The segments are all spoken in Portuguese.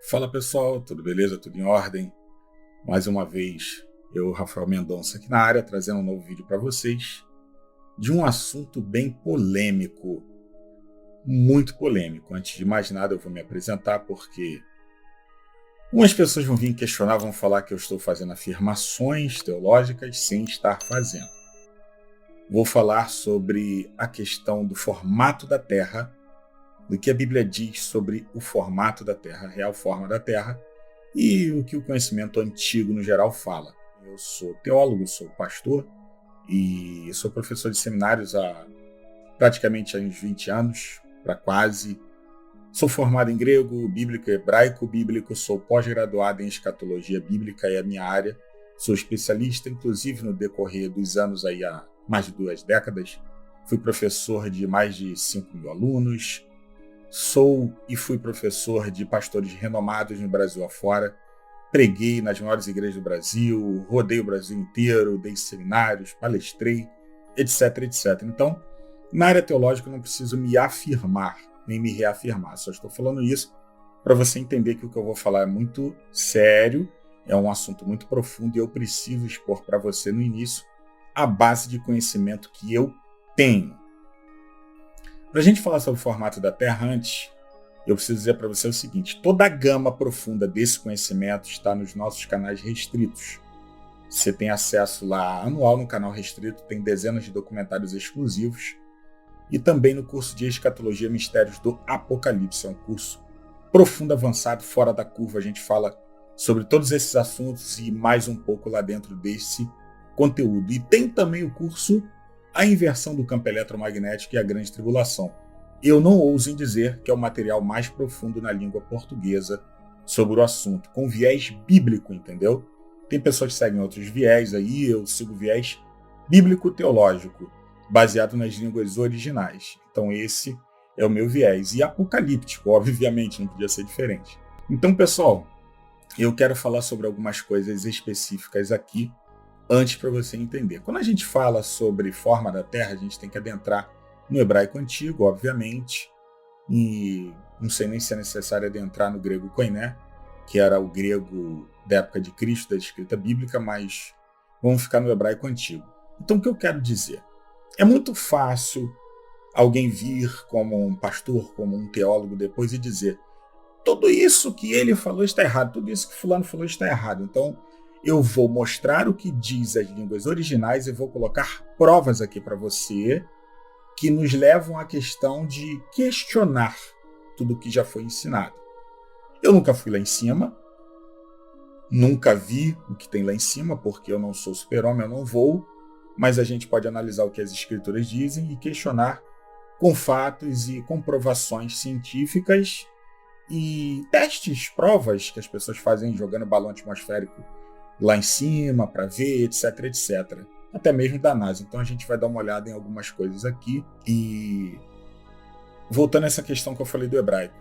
Fala pessoal, tudo beleza? Tudo em ordem? Mais uma vez, eu, Rafael Mendonça, aqui na área, trazendo um novo vídeo para vocês de um assunto bem polêmico, muito polêmico. Antes de mais nada, eu vou me apresentar porque algumas pessoas vão vir questionar, vão falar que eu estou fazendo afirmações teológicas sem estar fazendo. Vou falar sobre a questão do formato da Terra, do que a Bíblia diz sobre o formato da Terra, a real forma da Terra, e o que o conhecimento antigo no geral fala. Eu sou teólogo, sou pastor e sou professor de seminários há praticamente uns 20 anos, para quase. Sou formado em grego, bíblico, hebraico, bíblico, sou pós-graduado em escatologia bíblica, é a minha área. Sou especialista, inclusive no decorrer dos anos, aí, há mais de 2 décadas. Fui professor de mais de 5.000 alunos. Sou e fui professor de pastores renomados no Brasil afora. Preguei nas maiores igrejas do Brasil, rodei o Brasil inteiro, dei seminários, palestrei, etc, etc. Então, na área teológica eu não preciso me afirmar, nem me reafirmar. Só estou falando isso para você entender que o que eu vou falar é muito sério, é um assunto muito profundo e eu preciso expor para você no início a base de conhecimento que eu tenho. Para a gente falar sobre o formato da Terra antes, eu preciso dizer para você o seguinte: toda a gama profunda desse conhecimento está nos nossos canais restritos. Você tem acesso lá anual no canal restrito, tem dezenas de documentários exclusivos e também no curso de Escatologia Mistérios do Apocalipse. É um curso profundo, avançado, fora da curva. A gente fala sobre todos esses assuntos e mais um pouco lá dentro desse conteúdo. E tem também o curso A Inversão do Campo Eletromagnético e a Grande Tribulação. Eu não ouso em dizer que é o material mais profundo na língua portuguesa sobre o assunto, com viés bíblico, entendeu? Tem pessoas que seguem outros viés aí, eu sigo o viés bíblico-teológico, baseado nas línguas originais. Então esse é o meu viés. E apocalíptico, obviamente, não podia ser diferente. Então, pessoal, eu quero falar sobre algumas coisas específicas aqui, antes para você entender. Quando a gente fala sobre forma da Terra, a gente tem que adentrar no hebraico antigo, obviamente, e não sei nem se é necessário adentrar no grego koiné, que era o grego da época de Cristo, da escrita bíblica, mas vamos ficar no hebraico antigo. Então, o que eu quero dizer? É muito fácil alguém vir como um pastor, como um teólogo depois e dizer: tudo isso que ele falou está errado, tudo isso que fulano falou está errado. Então, eu vou mostrar o que diz as línguas originais e vou colocar provas aqui para você que nos levam à questão de questionar tudo o que já foi ensinado. Eu nunca fui lá em cima, nunca vi o que tem lá em cima, porque eu não sou super-homem, eu não vou, mas a gente pode analisar o que as escrituras dizem e questionar com fatos e comprovações científicas e testes, provas que as pessoas fazem jogando balão atmosférico lá em cima para ver, etc, etc. Até mesmo da NASA. Então a gente vai dar uma olhada em algumas coisas aqui. E voltando a essa questão que eu falei do hebraico.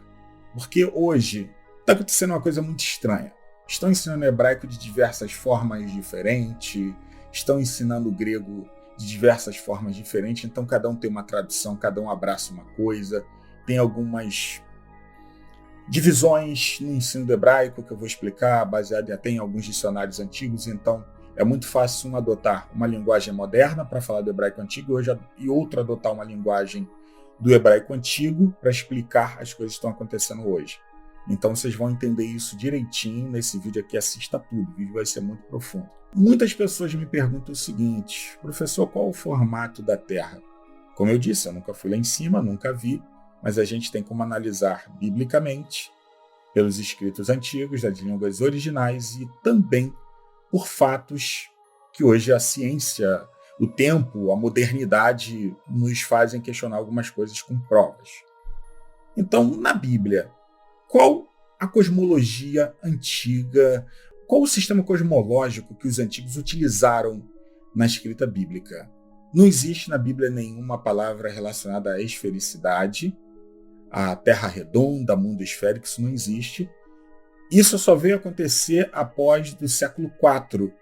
Porque hoje está acontecendo uma coisa muito estranha. Estão ensinando hebraico de diversas formas diferentes, estão ensinando grego de diversas formas diferentes, então cada um tem uma tradução, cada um abraça uma coisa, tem algumas divisões no ensino do hebraico que eu vou explicar, baseado até em alguns dicionários antigos, então é muito fácil um adotar uma linguagem moderna para falar do hebraico antigo e outro adotar uma linguagem do hebraico antigo para explicar as coisas que estão acontecendo hoje. Então vocês vão entender isso direitinho nesse vídeo aqui, assista tudo, o vídeo vai ser muito profundo. Muitas pessoas me perguntam o seguinte: professor, qual o formato da Terra? Como eu disse, eu nunca fui lá em cima, nunca vi, mas a gente tem como analisar biblicamente, pelos escritos antigos, das línguas originais e também por fatos que hoje a ciência, o tempo, a modernidade nos fazem questionar algumas coisas com provas. Então, na Bíblia, qual a cosmologia antiga, qual o sistema cosmológico que os antigos utilizaram na escrita bíblica? Não existe na Bíblia nenhuma palavra relacionada à esfericidade, à Terra redonda, mundo esférico, isso não existe. Isso só veio acontecer após do século IV,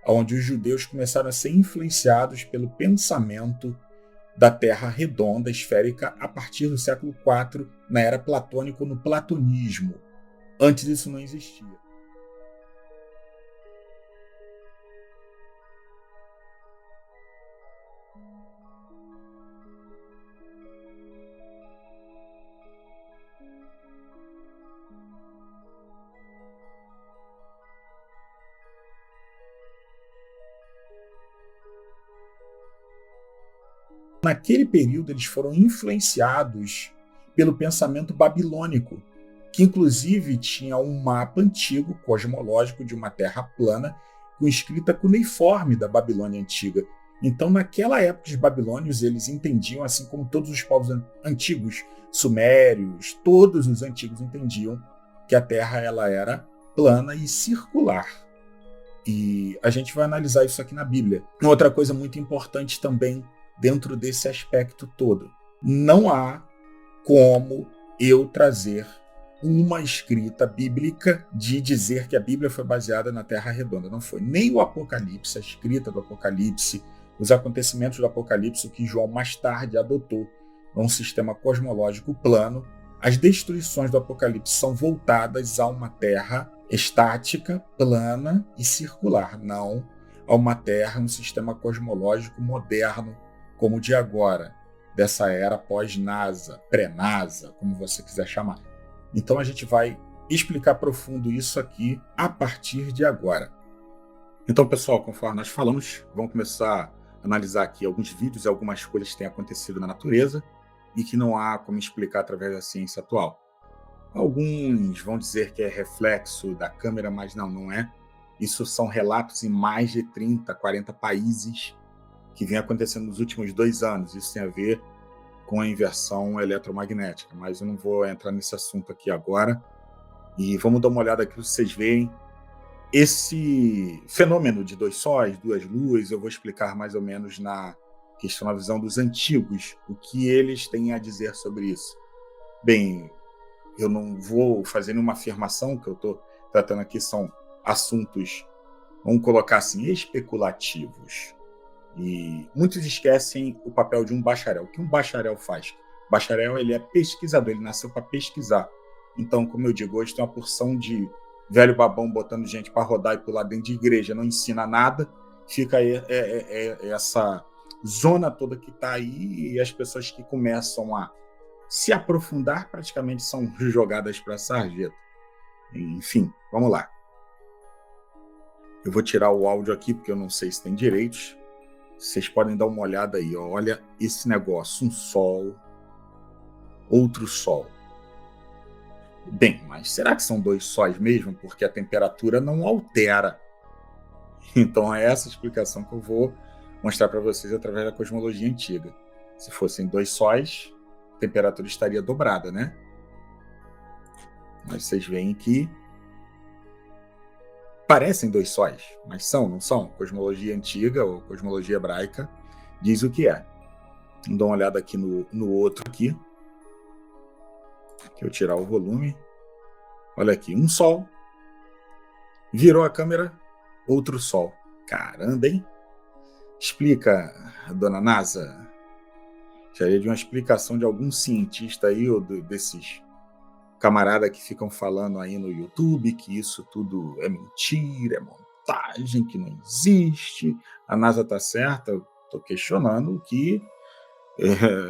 onde os judeus começaram a ser influenciados pelo pensamento da Terra redonda, esférica, a partir do século IV, na era platônica, no platonismo. Antes isso não existia. Naquele período, eles foram influenciados pelo pensamento babilônico, que inclusive tinha um mapa antigo, cosmológico, de uma terra plana, com escrita cuneiforme da Babilônia antiga. Então, naquela época, os babilônios eles entendiam, assim como todos os povos antigos, sumérios, todos os antigos entendiam que a Terra ela era plana e circular. E a gente vai analisar isso aqui na Bíblia. Outra coisa muito importante também dentro desse aspecto todo. Não há como eu trazer uma escrita bíblica de dizer que a Bíblia foi baseada na Terra redonda. Não foi. Nem o Apocalipse, a escrita do Apocalipse, os acontecimentos do Apocalipse, o que João mais tarde adotou num sistema cosmológico plano. As destruições do Apocalipse são voltadas a uma Terra estática, plana e circular, não a uma Terra, um sistema cosmológico moderno como o de agora, dessa era pós-NASA, pré-NASA, como você quiser chamar. Então a gente vai explicar profundo isso aqui a partir de agora. Então, pessoal, conforme nós falamos, vamos começar a analisar aqui alguns vídeos e algumas coisas que têm acontecido na natureza e que não há como explicar através da ciência atual. Alguns vão dizer que é reflexo da câmera, mas não é. Isso são relatos em mais de 30, 40 países que vem acontecendo nos últimos 2 anos. Isso tem a ver com a inversão eletromagnética, mas eu não vou entrar nesse assunto aqui agora. E vamos dar uma olhada aqui para vocês verem esse fenômeno de 2 sóis, 2 luas. Eu vou explicar mais ou menos na questão da visão dos antigos, o que eles têm a dizer sobre isso. Bem, eu não vou fazer nenhuma afirmação, que eu estou tratando aqui são assuntos, vamos colocar assim, especulativos. E muitos esquecem o papel de um bacharel. O que um bacharel faz? O bacharel ele é pesquisador, ele nasceu para pesquisar. Então, como eu digo, hoje tem uma porção de velho babão botando gente para rodar e pular dentro de igreja, não ensina nada, fica aí essa zona toda que está aí, e as pessoas que começam a se aprofundar praticamente são jogadas para a sarjeta. Enfim, vamos lá. Eu vou tirar o áudio aqui porque eu não sei se tem direitos. Vocês podem dar uma olhada aí, ó. Olha esse negócio, um sol, outro sol. Bem, mas será que são 2 sóis mesmo? Porque a temperatura não altera. Então é essa explicação que eu vou mostrar para vocês através da cosmologia antiga. Se fossem 2 sóis, a temperatura estaria dobrada, né? Mas vocês veem que parecem 2 sóis, mas não são. Cosmologia antiga ou cosmologia hebraica diz o que é. Vamos dar uma olhada aqui no outro aqui. Deixa eu tirar o volume. Olha aqui, um sol. Virou a câmera, outro sol. Caramba, hein? Explica, dona NASA. Gostaria de uma explicação de algum cientista aí, ou desses camarada que ficam falando aí no YouTube que isso tudo é mentira, é montagem, que não existe. A NASA tá certa? Eu tô questionando o que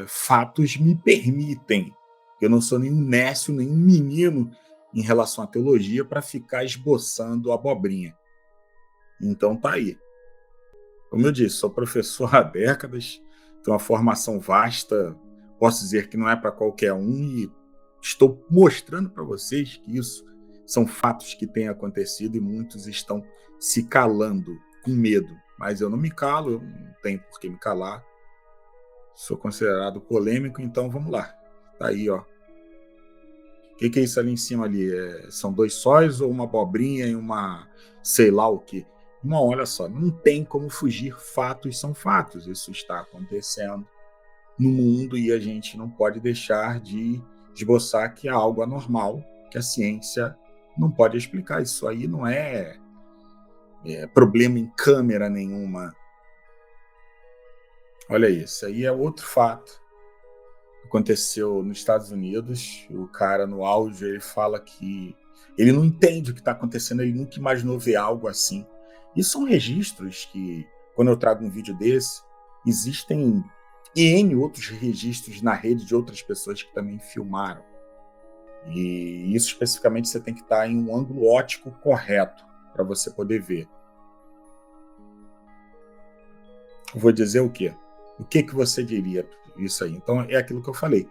fatos me permitem. Eu não sou nenhum nécio, nenhum menino em relação à teologia para ficar esboçando abobrinha. Então tá aí. Como eu disse, sou professor há décadas, tenho uma formação vasta, posso dizer que não é para qualquer um, e estou mostrando para vocês que isso são fatos que têm acontecido e muitos estão se calando com medo. Mas eu não me calo, eu não tenho por que me calar. Sou considerado polêmico, então vamos lá. Tá aí, ó. O que é isso ali em cima ali? São 2 sóis ou uma abobrinha e uma sei lá o quê? Olha só, não tem como fugir, fatos são fatos. Isso está acontecendo no mundo e a gente não pode deixar de esboçar que é algo anormal, que a ciência não pode explicar. Isso aí não é problema em câmera nenhuma. Olha isso, aí é outro fato. Aconteceu nos Estados Unidos, o cara no áudio ele fala que Ele não entende o que está acontecendo, ele nunca imaginou ver algo assim. E são registros que, quando eu trago um vídeo desse, existem N outros registros na rede de outras pessoas que também filmaram. E isso especificamente você tem que estar em um ângulo óptico correto para você poder ver. Eu vou dizer o quê? O que você diria isso aí? Então é aquilo que eu falei.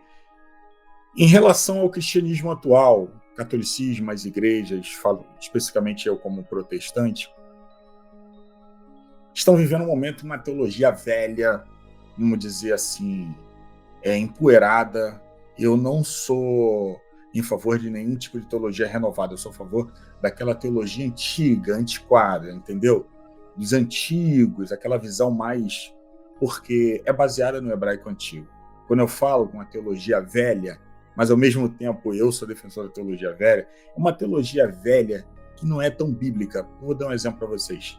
Em relação ao cristianismo atual, catolicismo, as igrejas, falo especificamente eu como protestante, estão vivendo um momento de uma teologia velha, vamos dizer assim, empoeirada. Eu não sou em favor de nenhum tipo de teologia renovada, eu sou a favor daquela teologia antiga, antiquada, entendeu? Dos antigos, aquela visão mais... porque é baseada no hebraico antigo. Quando eu falo com uma teologia velha, mas ao mesmo tempo eu sou defensor da teologia velha, é uma teologia velha que não é tão bíblica. Vou dar um exemplo para vocês.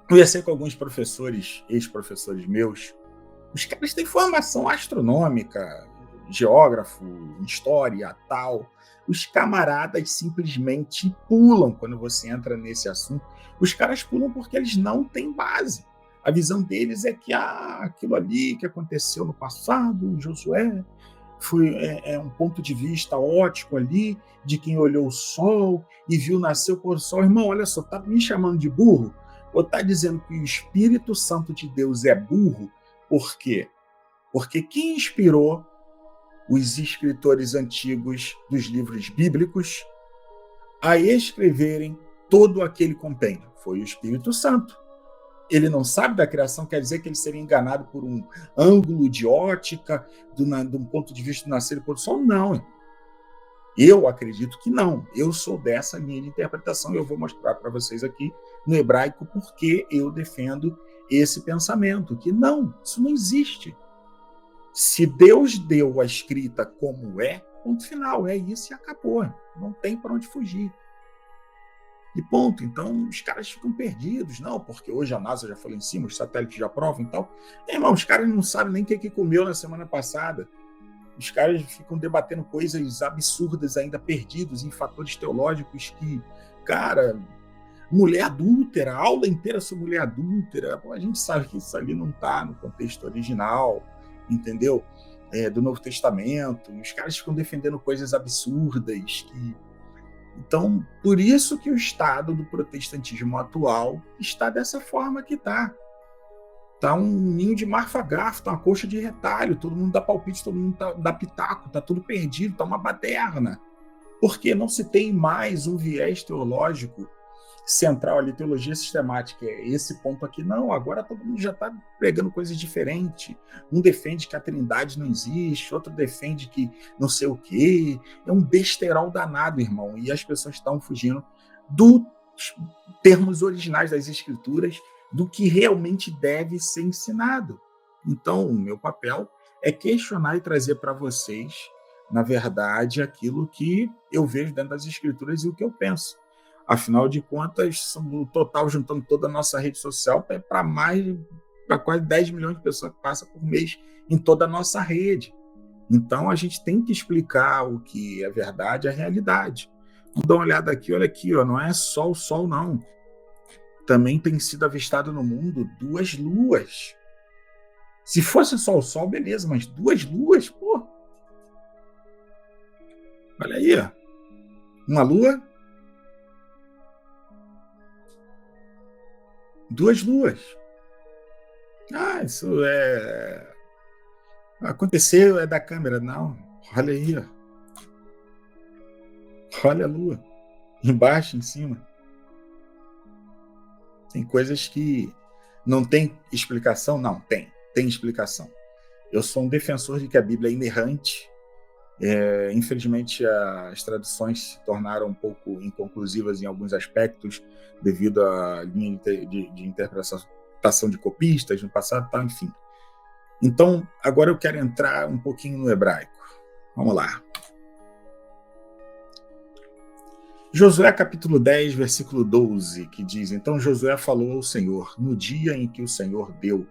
Eu ia ser com alguns professores, ex-professores meus, os caras têm formação astronômica, geógrafo, história, tal. Os camaradas simplesmente pulam quando você entra nesse assunto. Os caras pulam porque eles não têm base. A visão deles é que aquilo ali que aconteceu no passado, Josué, foi um ponto de vista ótico ali, de quem olhou o sol e viu nascer o pôr do sol. Irmão, olha só, tá me chamando de burro? Ou tá dizendo que o Espírito Santo de Deus é burro? Por quê? Porque quem inspirou os escritores antigos dos livros bíblicos a escreverem todo aquele compêndio? Foi o Espírito Santo. Ele não sabe da criação, quer dizer que ele seria enganado por um ângulo de ótica, de um ponto de vista do nascer e pôr do sol? Não. Eu acredito que não. Eu sou dessa linha de interpretação e eu vou mostrar para vocês aqui no hebraico porque eu defendo esse pensamento, que não, isso não existe. Se Deus deu a escrita como é, ponto final, é isso e acabou. Não tem para onde fugir. E ponto. Então, os caras ficam perdidos. Não, porque hoje a NASA já falou em cima, os satélites já provam e tal. Irmão, os caras não sabem nem o que comeu na semana passada. Os caras ficam debatendo coisas absurdas ainda, perdidos em fatores teológicos que, cara, mulher adúltera, aula inteira sobre mulher adúltera. A gente sabe que isso ali não está no contexto original, entendeu? Do Novo Testamento. Os caras ficam defendendo coisas absurdas que... Então, por isso que o estado do protestantismo atual está dessa forma que está. Está um ninho de marfa-garfo, está uma coxa de retalho, todo mundo dá palpite, todo mundo dá pitaco, está tudo perdido, está uma baderna. Porque não se tem mais um viés teológico central ali, teologia sistemática, esse ponto aqui. Não, agora todo mundo já está pregando coisas diferentes. Um defende que a trindade não existe, outro defende que não sei o quê. É um besterol danado, irmão. E as pessoas estão fugindo dos termos originais das escrituras, do que realmente deve ser ensinado. Então, o meu papel é questionar e trazer para vocês, na verdade, aquilo que eu vejo dentro das escrituras e o que eu penso. Afinal de contas, no total, juntando toda a nossa rede social, é para quase 10 milhões de pessoas que passam por mês em toda a nossa rede. Então, a gente tem que explicar o que é verdade, a realidade. Vamos dar uma olhada aqui, olha aqui, ó, não é só o Sol, não. Também tem sido avistado no mundo 2 luas. Se fosse só o Sol, beleza, mas 2 luas, pô. Olha aí, ó. Uma lua, 2 luas. Isso aconteceu, é da câmera. Não, olha aí, ó. Olha a lua. Embaixo, em cima. Tem coisas que não tem explicação? Não, tem explicação. Eu sou um defensor de que a Bíblia é inerrante. Infelizmente, as traduções se tornaram um pouco inconclusivas em alguns aspectos, devido à linha de interpretação de copistas no passado, tal, enfim. Então, agora eu quero entrar um pouquinho no hebraico. Vamos lá. Josué capítulo 10, versículo 12, que diz: Então Josué falou ao Senhor, no dia em que o Senhor deu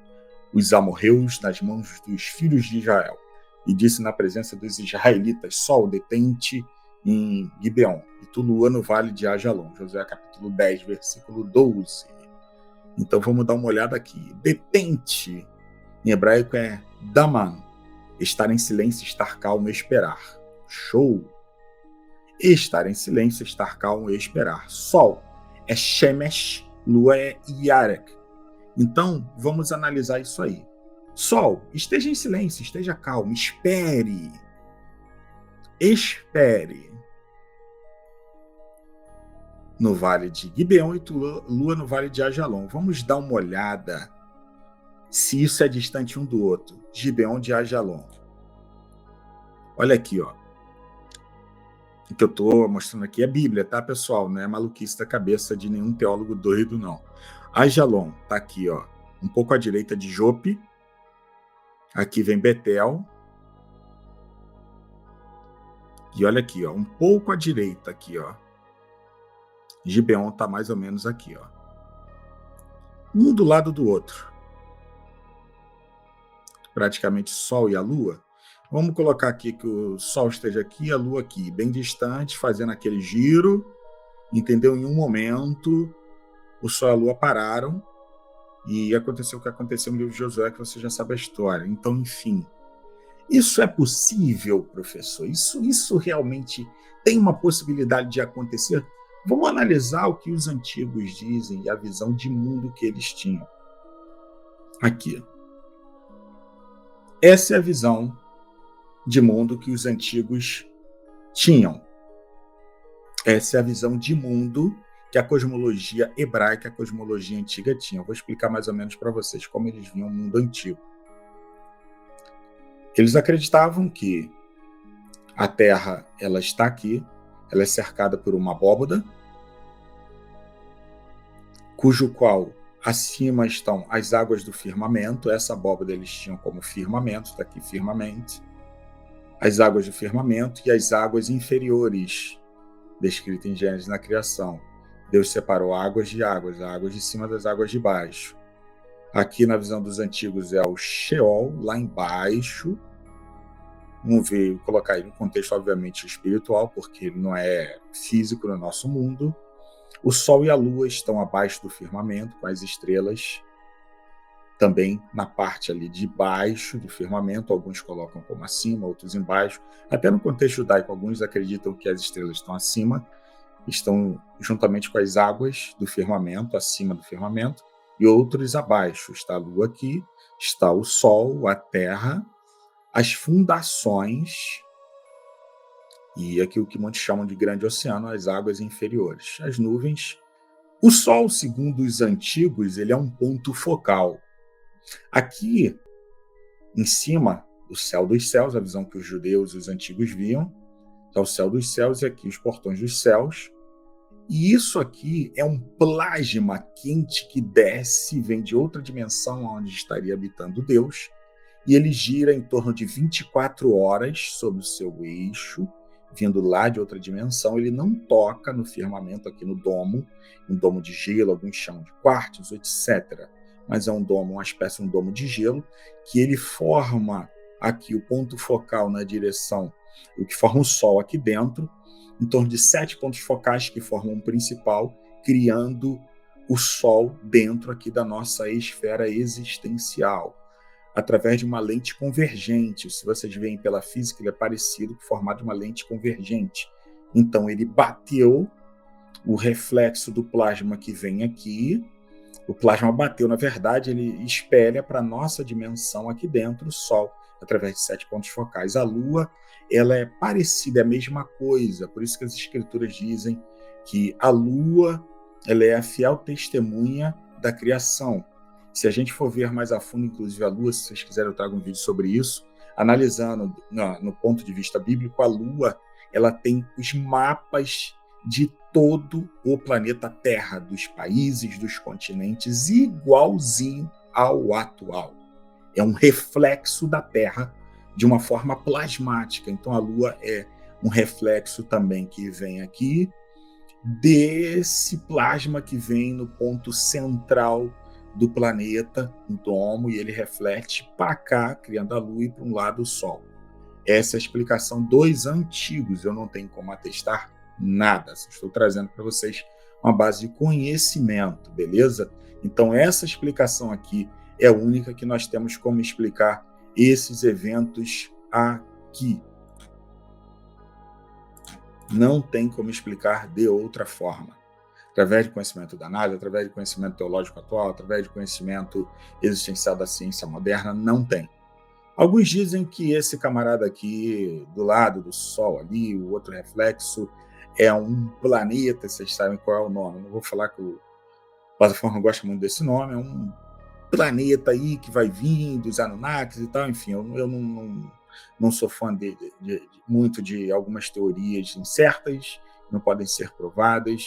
os amorreus nas mãos dos filhos de Israel, e disse na presença dos israelitas: Sol, detente em Gibeon, e tu lua no vale de Ajalon. Josué capítulo 10, versículo 12. Então vamos dar uma olhada aqui. Detente, em hebraico é daman, estar em silêncio, estar calmo e esperar. Show! Estar em silêncio, estar calmo e esperar. Sol é Shemesh, lua é Yarek. Então, vamos analisar isso aí. Sol, esteja em silêncio, esteja calmo, espere. Espere. No vale de Gibeon e lua no vale de Ajalon. Vamos dar uma olhada se isso é distante um do outro. Gibeon de Ajalon. Olha aqui, ó. O que eu estou mostrando aqui é Bíblia, tá, pessoal? Não é maluquice da cabeça de nenhum teólogo doido, não. Ajalon tá aqui, ó, um pouco à direita de Jope. Aqui vem Betel. E olha aqui, ó, um pouco à direita aqui, ó. Gibeon tá mais ou menos aqui, ó. Um do lado do outro. Praticamente Sol e a Lua. Vamos colocar aqui que o Sol esteja aqui e a Lua aqui, bem distante, fazendo aquele giro. Entendeu? Em um momento, o Sol e a Lua pararam e aconteceu o que aconteceu no livro de Josué, que você já sabe a história. Então, enfim, isso é possível, professor? Isso realmente tem uma possibilidade de acontecer? Vamos analisar o que os antigos dizem e a visão de mundo que eles tinham. Aqui. Essa é a visão de mundo que os antigos tinham. Essa é a visão de mundo que a cosmologia hebraica, a cosmologia antiga tinha. Eu vou explicar mais ou menos para vocês como eles viam o mundo antigo. Eles acreditavam que a Terra ela está aqui, ela é cercada por uma abóbada, cujo qual acima estão as águas do firmamento. Essa abóbada eles tinham como firmamento, está aqui firmamente. As águas do firmamento e as águas inferiores, descritas em Gênesis na criação. Deus separou águas de águas, águas de cima das águas de baixo. Aqui na visão dos antigos é o Sheol, lá embaixo. Vamos ver, colocar aí no contexto, obviamente, espiritual, porque ele não é físico no nosso mundo. O Sol e a Lua estão abaixo do firmamento, com as estrelas também na parte ali de baixo do firmamento. Alguns colocam como acima, outros embaixo. Até no contexto judaico, alguns acreditam que as estrelas estão acima, estão juntamente com as águas do firmamento, acima do firmamento, e outros abaixo. Está a Lua aqui, está o Sol, a Terra, as fundações, e aqui o que muitos chamam de grande oceano, as águas inferiores, as nuvens. O Sol, segundo os antigos, ele é um ponto focal. Aqui, em cima, o céu dos céus, a visão que os judeus e os antigos viam, está o céu dos céus e aqui os portões dos céus. E isso aqui é um plasma quente que desce e vem de outra dimensão onde estaria habitando Deus, e ele gira em torno de 24 horas sobre o seu eixo, vindo lá de outra dimensão. Ele não toca no firmamento aqui no domo, um domo de gelo, alguns chamam de quartzo, etc. Mas é um domo, uma espécie de um domo de gelo, que ele forma aqui o ponto focal na direção, o que forma o Sol aqui dentro, em torno de 7 pontos focais que formam um principal, criando o Sol dentro aqui da nossa esfera existencial, através de uma lente convergente. Se vocês veem pela física, ele é parecido com o formato de uma lente convergente. Então, ele bateu o reflexo do plasma que vem aqui. O plasma bateu, na verdade, ele espelha para a nossa dimensão aqui dentro, o Sol, através de 7 pontos focais. A Lua, ela é parecida, é a mesma coisa. Por isso que as escrituras dizem que a Lua, ela é a fiel testemunha da criação. Se a gente for ver mais a fundo, inclusive a Lua, se vocês quiserem eu trago um vídeo sobre isso, analisando no ponto de vista bíblico, a Lua, ela tem os mapas de todo o planeta Terra, dos países, dos continentes, igualzinho ao atual. É um reflexo da Terra de uma forma plasmática. Então a Lua é um reflexo também que vem aqui desse plasma que vem no ponto central do planeta, no domo, e ele reflete para cá, criando a Lua, e para um lado o Sol. Essa é a explicação dos antigos. Eu não tenho como atestar nada. Só estou trazendo para vocês uma base de conhecimento, beleza? Então, essa explicação aqui é a única que nós temos como explicar esses eventos aqui. Não tem como explicar de outra forma. Através de conhecimento da NASA, através de conhecimento teológico atual, através de conhecimento existencial da ciência moderna, não tem. Alguns dizem que esse camarada aqui, do lado do Sol ali, o outro reflexo, é um planeta, vocês sabem qual é o nome. Não vou falar que o plataforma gosta muito desse nome, é um planeta aí que vai vir dos Anunnakis e tal, enfim, eu não sou fã muito de algumas teorias incertas, não podem ser provadas,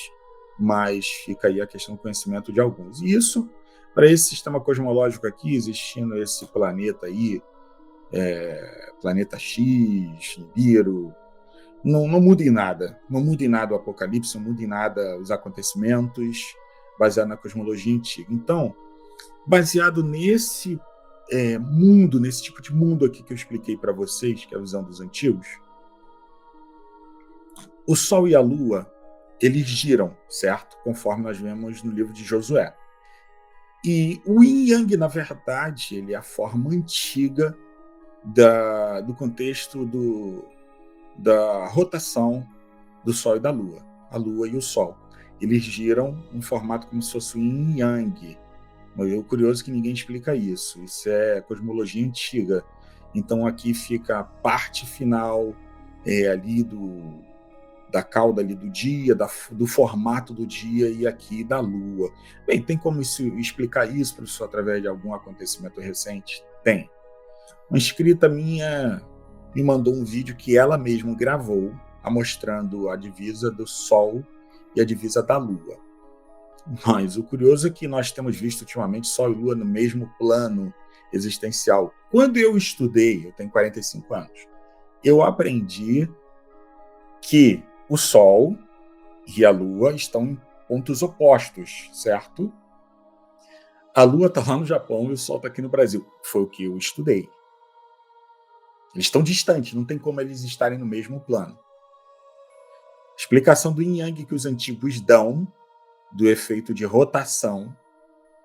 mas fica aí a questão do conhecimento de alguns. E isso, para esse sistema cosmológico aqui, existindo esse planeta aí, planeta X, Nibiru, não muda em nada. Não muda em nada o Apocalipse, não muda em nada os acontecimentos, baseado na cosmologia antiga. Então, baseado nesse mundo, nesse tipo de mundo aqui que eu expliquei para vocês, que é a visão dos antigos, o Sol e a Lua, eles giram, certo? Conforme nós vemos no livro de Josué. E o Yin Yang, na verdade, ele é a forma antiga do contexto da rotação do Sol e da Lua. A Lua e o Sol. Eles giram em formato como se fosse o Yin Yang. Mas o curioso é que ninguém explica isso. Isso é cosmologia antiga. Então aqui fica a parte final ali da cauda ali do dia, do formato do dia e aqui da Lua. Bem, tem como explicar isso, professor, através de algum acontecimento recente? Tem. Uma inscrita minha me mandou um vídeo que ela mesma gravou, mostrando a divisa do Sol e a divisa da Lua. Mas o curioso é que nós temos visto ultimamente Sol e Lua no mesmo plano existencial. Quando eu estudei, eu tenho 45 anos, eu aprendi que o Sol e a Lua estão em pontos opostos, certo? A Lua está lá no Japão e o Sol está aqui no Brasil. Foi o que eu estudei. Eles estão distantes, não tem como eles estarem no mesmo plano. Explicação do Yin Yang que os antigos dão do efeito de rotação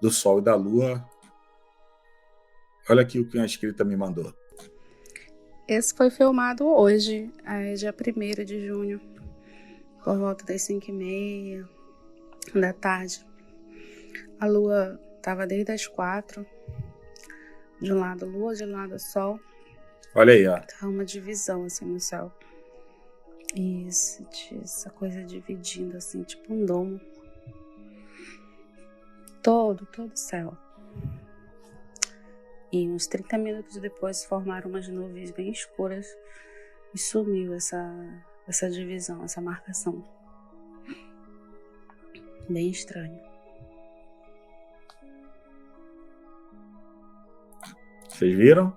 do Sol e da Lua. Olha aqui o que uma escrita me mandou. Esse foi filmado hoje, dia 1º de junho, por volta das 5h30 da tarde. A Lua estava desde as 4, de um lado Lua, de um lado Sol. Olha aí, ó. Tá uma divisão assim no céu. Isso, essa coisa dividindo assim, tipo um domo. Todo o céu. E uns 30 minutos depois formaram umas nuvens bem escuras e sumiu essa divisão, essa marcação. Bem estranho. Vocês viram?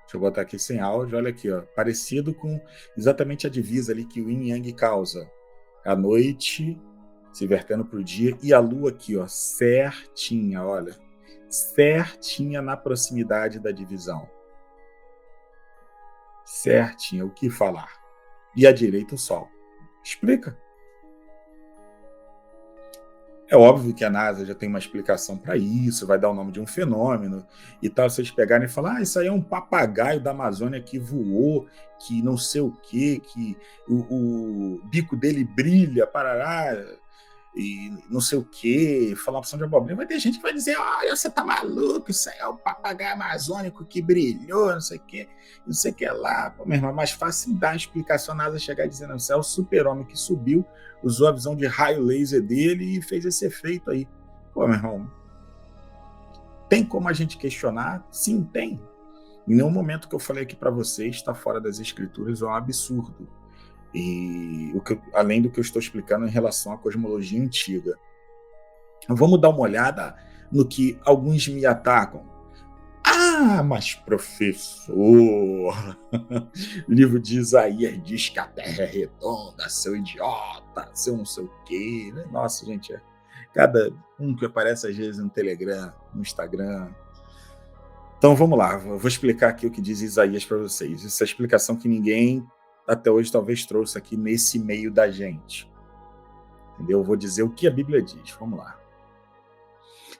Deixa eu botar aqui sem áudio. Olha aqui, ó. Parecido com exatamente a divisa ali que o Yin Yang causa. A noite se vertendo para o dia e a lua aqui, ó, certinha, olha. Certinha na proximidade da divisão. Certinha, o que falar. E à direita o Sol. Explica. É óbvio que a NASA já tem uma explicação para isso, vai dar o nome de um fenômeno e tal. Vocês pegarem e falar, isso aí é um papagaio da Amazônia que voou, que não sei o quê, que o bico dele brilha, parará, e não sei o quê, falar uma opção de abobrinha. Vai ter gente que vai dizer, olha, você tá maluco, isso aí é o papagaio amazônico que brilhou, não sei o que lá. Pô, meu irmão, é mais fácil dar a explicação, a NASA chegar dizendo, isso é o super-homem que subiu, usou a visão de raio laser dele e fez esse efeito aí. Pô, meu irmão, tem como a gente questionar? Sim, tem. Em nenhum momento que eu falei aqui para vocês está fora das escrituras, é um absurdo. E além do que eu estou explicando em relação à cosmologia antiga. Vamos dar uma olhada no que alguns me atacam. Ah, mas professor, o livro de Isaías diz que a Terra é redonda, seu idiota, seu não sei o quê. Nossa, gente, cada um que aparece às vezes no Telegram, no Instagram, Então vamos lá, eu vou explicar aqui o que diz Isaías para vocês. Essa é a explicação que ninguém até hoje talvez trouxe aqui nesse meio da gente. Entendeu? Eu vou dizer o que a Bíblia diz. Vamos lá.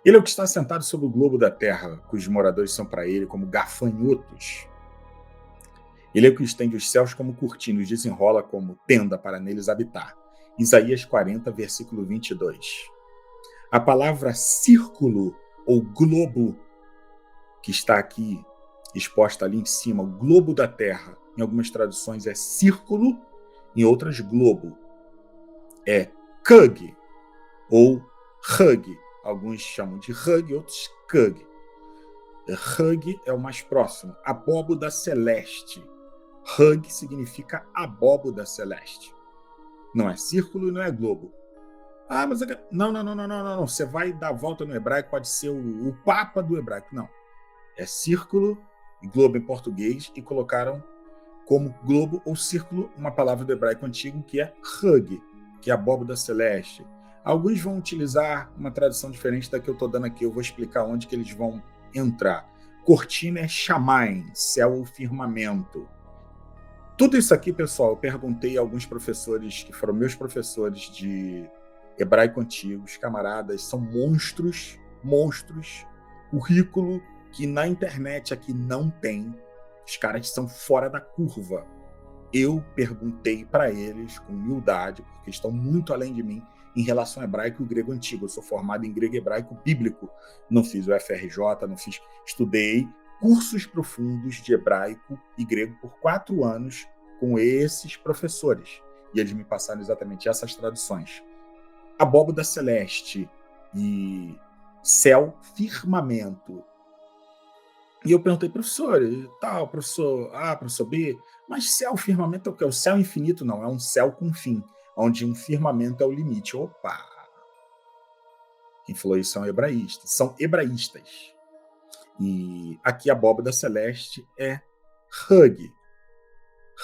Ele é o que está sentado sobre o globo da terra, cujos moradores são para ele como gafanhotos. Ele é o que estende os céus como cortina, os desenrola como tenda para neles habitar. Isaías 40, versículo 22. A palavra círculo ou globo, que está aqui exposta ali em cima, o globo da terra, em algumas traduções é círculo, em outras globo. É kug ou hug. Alguns chamam de hug, outros kug. Hug é o mais próximo. Abóboda celeste. Hug significa abóboda celeste. Não é círculo e não é globo. Ah, mas... Não. Você vai dar a volta no hebraico, pode ser o papa do hebraico. Não. É círculo e globo em português e colocaram como globo ou círculo uma palavra do hebraico antigo que é hug, que é abóboda celeste. Alguns vão utilizar uma tradução diferente da que eu estou dando aqui. Eu vou explicar onde que eles vão entrar. Cortina é shamayim, céu ou firmamento. Tudo isso aqui, pessoal, eu perguntei a alguns professores que foram meus professores de hebraico antigo, os camaradas são monstros, currículo que na internet aqui não tem. Os caras são fora da curva. Eu perguntei para eles com humildade, porque estão muito além de mim, em relação ao hebraico e o grego antigo. Eu sou formado em grego e hebraico bíblico. Não fiz o FRJ, estudei cursos profundos de hebraico e grego por 4 anos com esses professores. E eles me passaram exatamente essas traduções. Abóboda celeste e céu, firmamento. E eu perguntei, professor, professor A, professor B, mas céu, firmamento é o quê? O céu infinito não, é um céu com fim, onde um firmamento é o limite. Opa! Quem falou isso são hebraístas. E aqui a abóboda celeste é hug.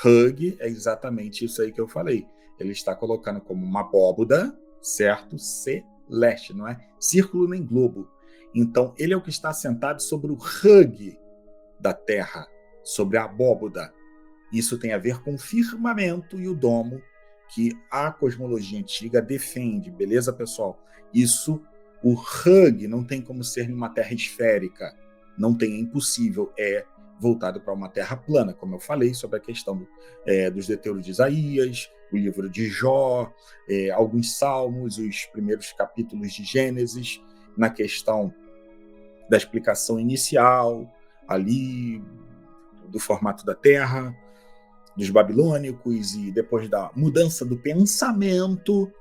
Hug é exatamente isso aí que eu falei. Ele está colocando como uma abóboda, certo? Celeste, não é círculo nem globo. Então, ele é o que está sentado sobre o hug da terra, sobre a abóboda. Isso tem a ver com o firmamento e o domo que a cosmologia antiga defende, beleza, pessoal? Isso, o hug não tem como ser em uma terra esférica. Não tem, é impossível, é voltado para uma terra plana, como eu falei sobre a questão dos deteuros de Isaías, o livro de Jó, alguns salmos, os primeiros capítulos de Gênesis, na questão da explicação inicial, ali, do formato da terra, dos babilônicos, e depois da mudança do pensamento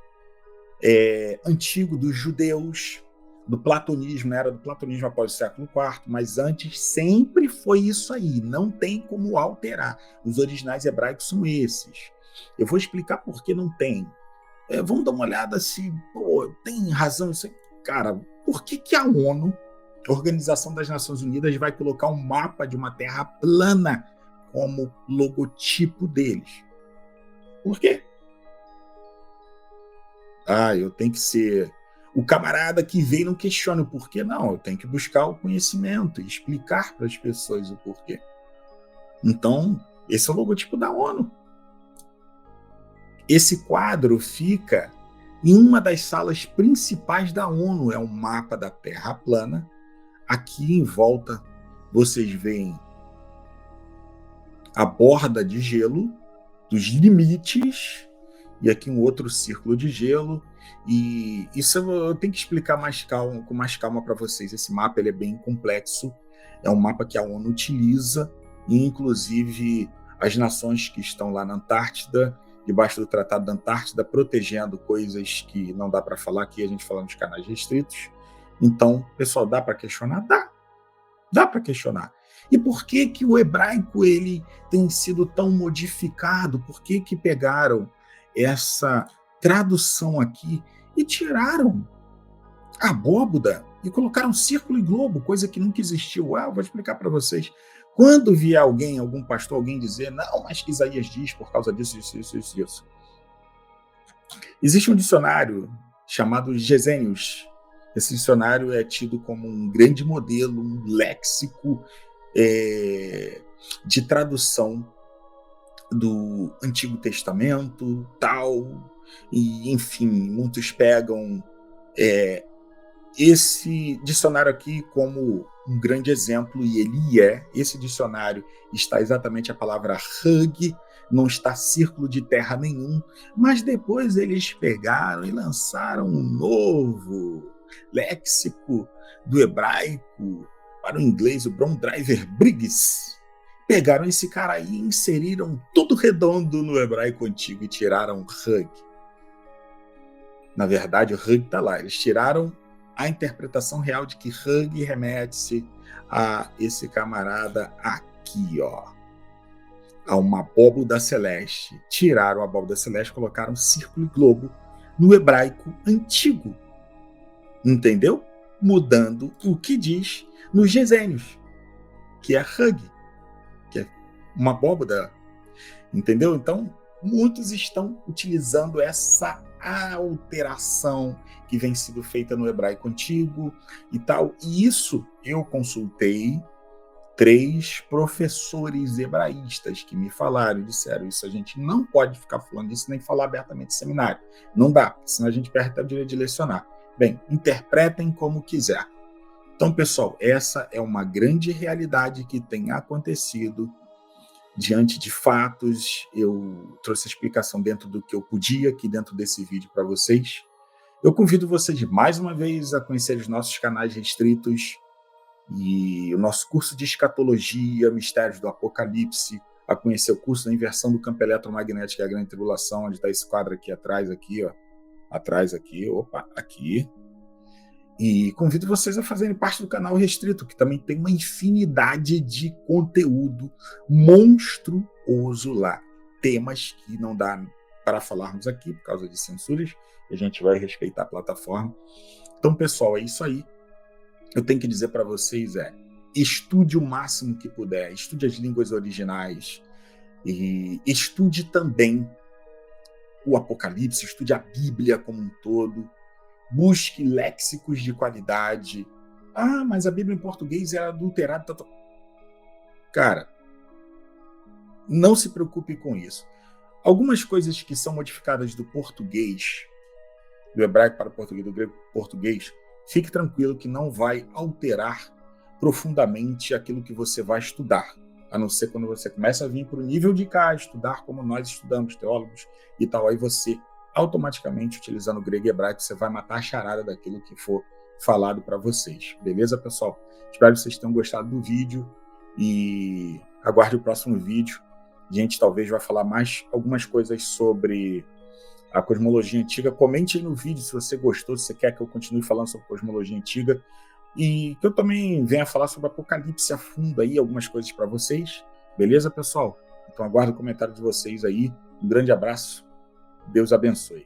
antigo dos judeus, do platonismo, era do platonismo após o século IV, mas antes sempre foi isso aí, não tem como alterar. Os originais hebraicos são esses. Eu vou explicar por que não tem. Vamos dar uma olhada se tem razão isso aí. Cara, por que a ONU, a Organização das Nações Unidas, vai colocar um mapa de uma terra plana como logotipo deles? Por quê? Eu tenho que ser o camarada que veio e não questiona o porquê. Não, eu tenho que buscar o conhecimento e explicar para as pessoas o porquê. Então, esse é o logotipo da ONU. Esse quadro fica em uma das salas principais da ONU, é um mapa da Terra plana. Aqui em volta vocês veem a borda de gelo dos limites e aqui um outro círculo de gelo. E isso eu tenho que explicar com mais calma para vocês. Esse mapa ele é bem complexo, é um mapa que a ONU utiliza, e inclusive as nações que estão lá na Antártida, debaixo do Tratado da Antártida, protegendo coisas que não dá para falar aqui, a gente fala nos canais restritos. Então, pessoal, dá para questionar? Dá para questionar. E por que o hebraico ele tem sido tão modificado? Por que pegaram essa tradução aqui e tiraram a abóboda e colocaram círculo e globo, coisa que nunca existiu? Eu vou explicar para vocês. Quando vier alguém, algum pastor, alguém dizer, não, mas que Isaías diz por causa disso. Existe um dicionário chamado Gesenius, Esse dicionário é tido como um grande modelo, um léxico de tradução do Antigo Testamento, tal, e enfim, muitos pegam esse dicionário aqui como um grande exemplo, e esse dicionário está exatamente a palavra hug, não está círculo de terra nenhum, mas depois eles pegaram e lançaram um novo léxico do hebraico para o inglês, o Brown Driver Briggs. Pegaram esse cara aí e inseriram tudo redondo no hebraico antigo e tiraram hug. Na verdade, o hug está lá. Eles tiraram a interpretação real de que hug remete-se a esse camarada aqui, ó, a uma abóboda celeste. Tiraram a abóboda celeste, colocaram círculo e globo no hebraico antigo. Entendeu? Mudando o que diz nos Gesênios, que é hug, que é uma abóboda. Entendeu? Então, muitos estão utilizando essa alteração que vem sendo feita no hebraico antigo e tal. E isso eu consultei 3 professores hebraístas que me falaram e disseram: isso a gente não pode ficar falando disso nem falar abertamente no seminário. Não dá, senão a gente perde o direito de lecionar. Bem, interpretem como quiser. Então, pessoal, essa é uma grande realidade que tem acontecido diante de fatos. Eu trouxe a explicação dentro do que eu podia aqui dentro desse vídeo para vocês. Eu convido vocês mais uma vez a conhecer os nossos canais restritos e o nosso curso de escatologia, mistérios do Apocalipse, a conhecer o curso da inversão do campo eletromagnético e a grande tribulação, onde está esse quadro aqui atrás, aqui, ó. Atrás aqui, opa, aqui. E convido vocês a fazerem parte do canal restrito, que também tem uma infinidade de conteúdo monstruoso lá. Temas que não dá para falarmos aqui por causa de censuras, e a gente vai respeitar a plataforma. Então, pessoal, é isso aí. Eu tenho que dizer para vocês estude o máximo que puder, estude as línguas originais e estude também o Apocalipse, estude a Bíblia como um todo. Busque léxicos de qualidade. Ah, mas a Bíblia em português é adulterada. Cara, não se preocupe com isso. Algumas coisas que são modificadas do português, do hebraico para o português, do grego para o português, fique tranquilo que não vai alterar profundamente aquilo que você vai estudar. A não ser quando você começa a vir para o nível de cá, estudar como nós estudamos, teólogos e tal, aí você automaticamente, utilizando grego e hebraico, você vai matar a charada daquilo que for falado para vocês. Beleza, pessoal? Espero que vocês tenham gostado do vídeo e aguarde o próximo vídeo. A gente talvez vai falar mais algumas coisas sobre a cosmologia antiga. Comente aí no vídeo se você gostou, se você quer que eu continue falando sobre cosmologia antiga e que eu também venha falar sobre Apocalipse a fundo aí, algumas coisas para vocês. Beleza, pessoal? Então aguardo o comentário de vocês aí. Um grande abraço. Deus abençoe.